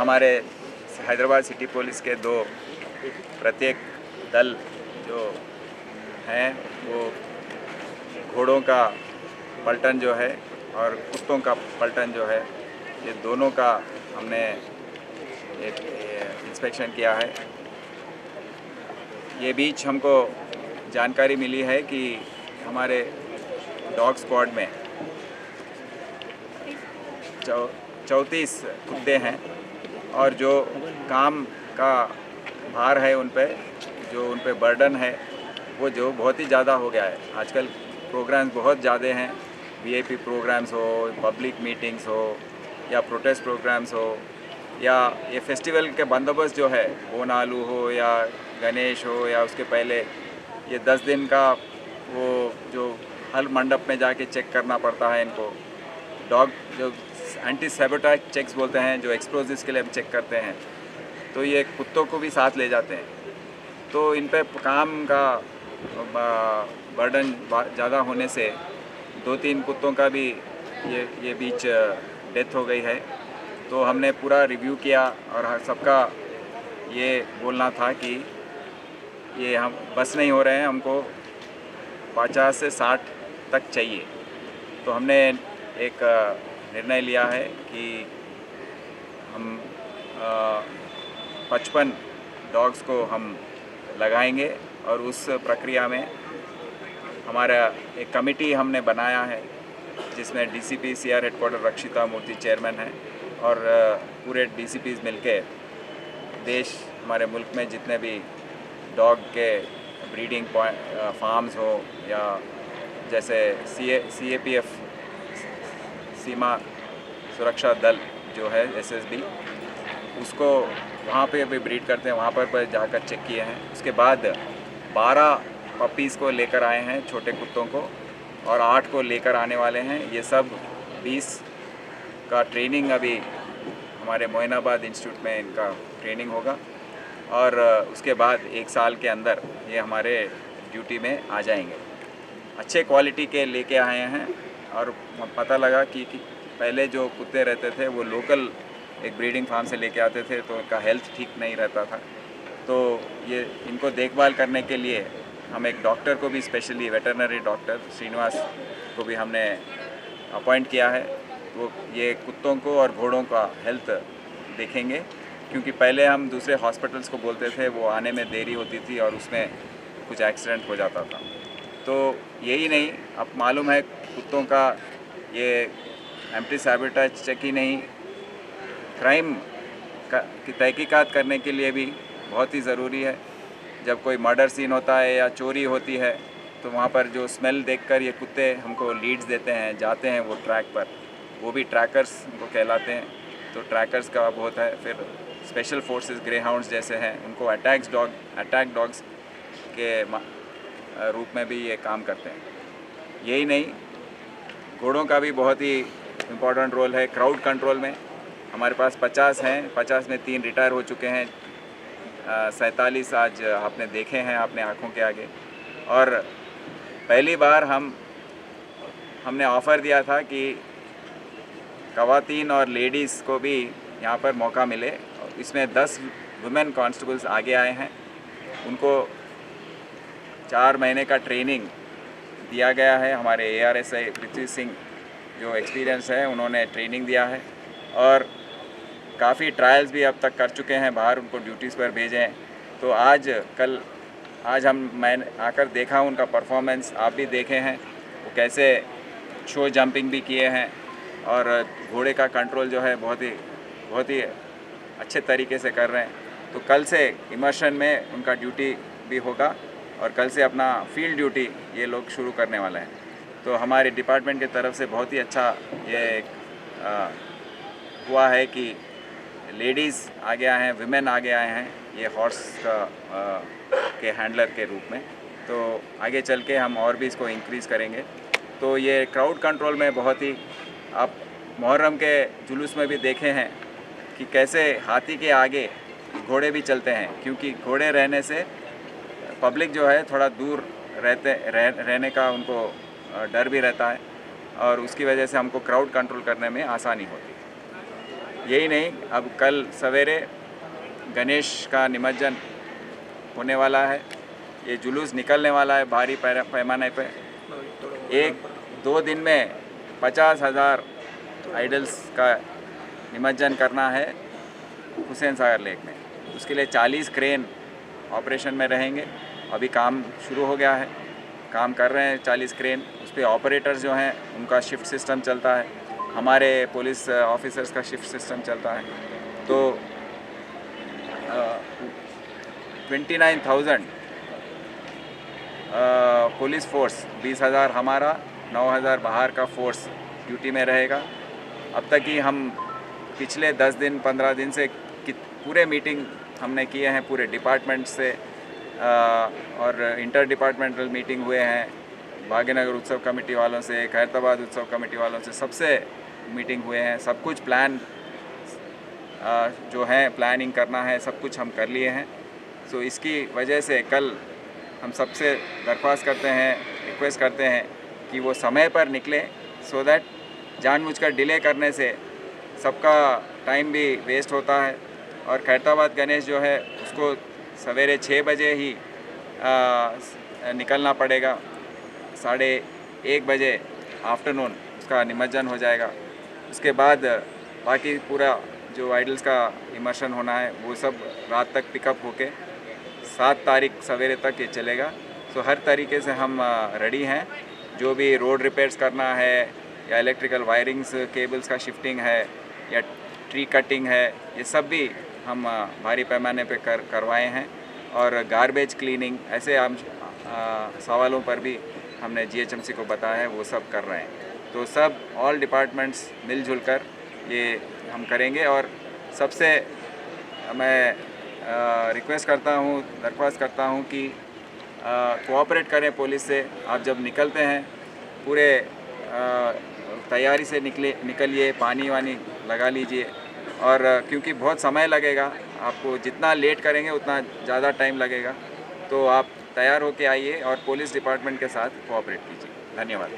हमारे Hyderabad city police के दो प्रत्येक दल जो हैं वो घोड़ों का पलटन जो है और कुत्तों का पलटन जो है, ये दोनों का हमने एक इंस्पेक्शन किया है। ये बीच हमको जानकारी मिली है कि हमारे डॉग स्क्वाड में 34 कुत्ते हैं और जो काम का भार है उन पे बर्डन है वो जो बहुत ही ज़्यादा हो गया है। आजकल प्रोग्राम्स बहुत ज़्यादा हैं, वीआईपी प्रोग्राम्स हो, पब्लिक मीटिंग्स हो या प्रोटेस्ट प्रोग्राम्स हो या ये फेस्टिवल के बंदोबस्त जो है, बोनालू हो या गणेश हो या उसके पहले ये 10 दिन का वो जो हर मंडप में जाके चेक करना पड़ता है इनको। डॉग जो एंटी सैबोटेज चेक्स बोलते हैं, जो एक्सप्लोजिव्स के लिए हम चेक करते हैं, तो ये कुत्तों को भी साथ ले जाते हैं। तो इन पे काम का बर्डन ज़्यादा होने से 2-3 कुत्तों का भी ये बीच डेथ हो गई है। तो हमने पूरा रिव्यू किया और सबका ये बोलना था कि ये हम बस नहीं हो रहे हैं, हमको 50 से 60 तक चाहिए। तो हमने एक निर्णय लिया है कि हम 55 डॉग्स को हम लगाएंगे और उस प्रक्रिया में हमारा एक कमेटी हमने बनाया है जिसमें डीसीपी सीआर हेडक्वार्टर रक्षिता मूर्ति चेयरमैन है और पूरे डीसीपीज मिलके देश हमारे मुल्क में जितने भी डॉग के ब्रीडिंग फार्म्स हो या जैसे सीएपीएफ सीमा सुरक्षा दल जो है एसएसबी, उसको वहाँ पे भी ब्रीड करते हैं, वहाँ पर जाकर चेक किए हैं। उसके बाद 12 पपीज़ को लेकर आए हैं, छोटे कुत्तों को, और 8 को लेकर आने वाले हैं। ये सब 20 का ट्रेनिंग अभी हमारे मोइनाबाद इंस्टीट्यूट में इनका ट्रेनिंग होगा और उसके बाद 1 साल के अंदर ये हमारे ड्यूटी में आ जाएंगे। अच्छे क्वालिटी के लेके आए हैं और पता लगा कि पहले जो कुत्ते रहते थे वो लोकल एक ब्रीडिंग फार्म से लेके आते थे तो उनका हेल्थ ठीक नहीं रहता था। तो ये इनको देखभाल करने के लिए हम एक डॉक्टर को भी, स्पेशली वेटरनरी डॉक्टर श्रीनिवास को भी हमने अपॉइंट किया है। वो ये कुत्तों को और घोड़ों का हेल्थ देखेंगे, क्योंकि पहले हम दूसरे हॉस्पिटल्स को बोलते थे, वो आने में देरी होती थी और उसमें कुछ एक्सीडेंट हो जाता था। तो यही नहीं, अब मालूम है कुत्तों का ये एंटी सैबोटेज चेक ही नहीं, क्राइम की तहकीकात करने के लिए भी बहुत ही ज़रूरी है। जब कोई मर्डर सीन होता है या चोरी होती है तो वहाँ पर जो स्मेल देखकर ये कुत्ते हमको लीड्स देते हैं, जाते हैं वो ट्रैक पर, वो भी ट्रैकर्स उनको कहलाते हैं। तो ट्रैकर्स का बहुत है। फिर स्पेशल फोर्सेस ग्रेहाउंड्स जैसे हैं, उनको अटैक डॉग्स के रूप में भी ये काम करते हैं। यही नहीं, घोड़ों का भी बहुत ही इम्पोर्टेंट रोल है क्राउड कंट्रोल में। हमारे पास 50 हैं, 50 में 3 रिटायर हो चुके हैं, 47 आज आपने देखे हैं अपने आँखों के आगे। और पहली बार हमने ऑफ़र दिया था कि ख़वातीन और लेडीज़ को भी यहाँ पर मौका मिले। इसमें 10 वुमेन कांस्टेबल्स आगे आए हैं, उनको 4 महीने का ट्रेनिंग दिया गया है। हमारे ARSI पृथ्वी सिंह जो एक्सपीरियंस है, उन्होंने ट्रेनिंग दिया है और काफ़ी ट्रायल्स भी अब तक कर चुके हैं, बाहर उनको ड्यूटीज़ पर भेजें। तो आज मैंने आकर देखा उनका परफॉर्मेंस, आप भी देखे हैं वो कैसे शो जंपिंग भी किए हैं और घोड़े का कंट्रोल जो है बहुत ही अच्छे तरीके से कर रहे हैं। तो कल से इमर्शन में उनका ड्यूटी भी होगा और कल से अपना फील्ड ड्यूटी ये लोग शुरू करने वाले हैं। तो हमारे डिपार्टमेंट की तरफ से बहुत ही अच्छा ये हुआ है कि लेडीज़ आगे आए हैं, विमेन आगे आए हैं ये हॉर्स के हैंडलर के रूप में। तो आगे चल के हम और भी इसको इंक्रीज़ करेंगे। तो ये क्राउड कंट्रोल में बहुत ही, आप मुहर्रम के जुलूस में भी देखे हैं कि कैसे हाथी के आगे घोड़े भी चलते हैं, क्योंकि घोड़े रहने से पब्लिक जो है थोड़ा दूर रहने का उनको डर भी रहता है और उसकी वजह से हमको क्राउड कंट्रोल करने में आसानी होती है। यही नहीं, अब कल सवेरे गणेश का निमज्जन होने वाला है। ये जुलूस निकलने वाला है भारी पैमाने पे। 1-2 दिन में 50,000 आइडल्स का निमज्जन करना है हुसैन सागर लेक में। उसके लिए 40 क्रेन ऑपरेशन में रहेंगे। अभी काम शुरू हो गया है, काम कर रहे हैं 40 क्रेन। उस पर ऑपरेटर्स जो हैं उनका शिफ्ट सिस्टम चलता है, हमारे पुलिस ऑफिसर्स का शिफ्ट सिस्टम चलता है। तो 29,000 पुलिस फोर्स, 20,000 हमारा, 9,000 बाहर का फोर्स ड्यूटी में रहेगा। अब तक ही हम पिछले 10 दिन 15 दिन से पूरे मीटिंग हमने किए हैं पूरे डिपार्टमेंट से, और इंटर डिपार्टमेंटल मीटिंग हुए हैं भाग्यनगर उत्सव कमेटी वालों से, खैरताबाद उत्सव कमेटी वालों से, सबसे मीटिंग हुए हैं। सब कुछ प्लान जो है प्लानिंग करना है, सब कुछ हम कर लिए हैं। सो इसकी वजह से कल हम सबसे दरख्वास्त करते हैं, रिक्वेस्ट करते हैं कि वो समय पर निकले, सो दैट जानबूझकर डिले करने से सबका टाइम भी वेस्ट होता है। और खैरताबाद गणेश जो है उसको सवेरे 6 बजे ही निकलना पड़ेगा, 1:30 बजे आफ्टरनून उसका निमज्जन हो जाएगा। उसके बाद बाकी पूरा जो आइडल्स का इमर्शन होना है वो सब रात तक पिकअप होके 7 तारीख सवेरे तक ये चलेगा। सो हर तरीके से हम रेडी हैं। जो भी रोड रिपेयर्स करना है या इलेक्ट्रिकल वायरिंग्स केबल्स का शिफ्टिंग है या ट्री कटिंग है, ये सब भी हम भारी पैमाने पे करवाए हैं। और गार्बेज क्लीनिंग, ऐसे हम सवालों पर भी हमने GHMC को बताया है, वो सब कर रहे हैं। तो सब ऑल डिपार्टमेंट्स मिलजुल कर ये हम करेंगे। और सबसे मैं रिक्वेस्ट करता हूँ, दरख्वास्त करता हूँ कि कोऑपरेट करें पुलिस से। आप जब निकलते हैं पूरे तैयारी से निकलिए, पानी वानी लगा लीजिए। और क्योंकि बहुत समय लगेगा, आपको जितना लेट करेंगे उतना ज़्यादा टाइम लगेगा, तो आप तैयार होके आइए और पुलिस डिपार्टमेंट के साथ कोऑपरेट कीजिए। धन्यवाद।